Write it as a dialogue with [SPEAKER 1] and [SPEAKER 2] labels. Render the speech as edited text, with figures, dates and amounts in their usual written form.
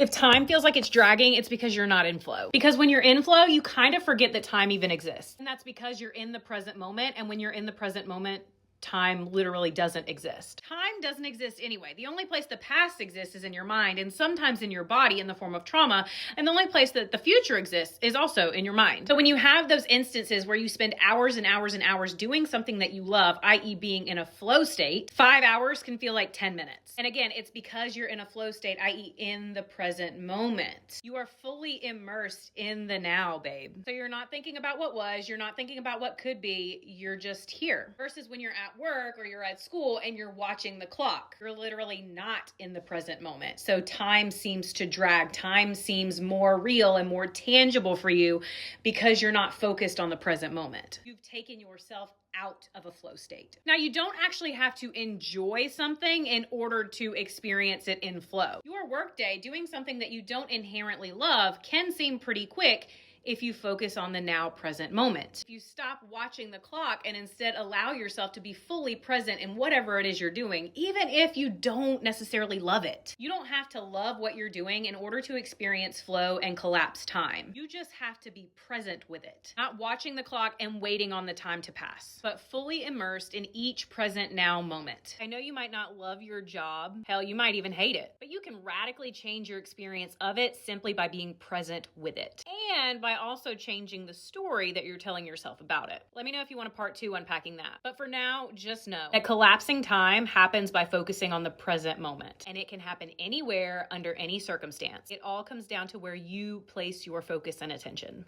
[SPEAKER 1] If time feels like it's dragging, it's because you're not in flow. Because when you're in flow, you kind of forget that time even exists. And that's because you're in the present moment. And when you're in the present moment, time literally doesn't exist. Time doesn't exist anyway. The only place the past exists is in your mind and sometimes in your body in the form of trauma. And the only place that the future exists is also in your mind. So when you have those instances where you spend hours and hours and hours doing something that you love, i.e. being in a flow state, 5 hours can feel like 10 minutes. And again, it's because you're in a flow state, i.e. in the present moment. You are fully immersed in the now, babe. So you're not thinking about what was, you're not thinking about what could be, you're just here. Versus when you're at work or you're at school and you're watching the clock. You're literally not in the present moment. So time seems to drag. Time seems more real and more tangible for you because you're not focused on the present moment. You've taken yourself out of a flow state. Now, you don't actually have to enjoy something in order to experience it in flow. Your workday, doing something that you don't inherently love, can seem pretty quick if you focus on the now present moment. If you stop watching the clock and instead allow yourself to be fully present in whatever it is you're doing, even if you don't necessarily love it. You don't have to love what you're doing in order to experience flow and collapse time. You just have to be present with it. Not watching the clock and waiting on the time to pass, but fully immersed in each present now moment. I know you might not love your job. Hell, you might even hate it, but you can radically change your experience of it simply by being present with it. And by also changing the story that you're telling yourself about it. Let me know if you want a part 2 unpacking that. But for now, just know that collapsing time happens by focusing on the present moment. And it can happen anywhere, under any circumstance. It all comes down to where you place your focus and attention.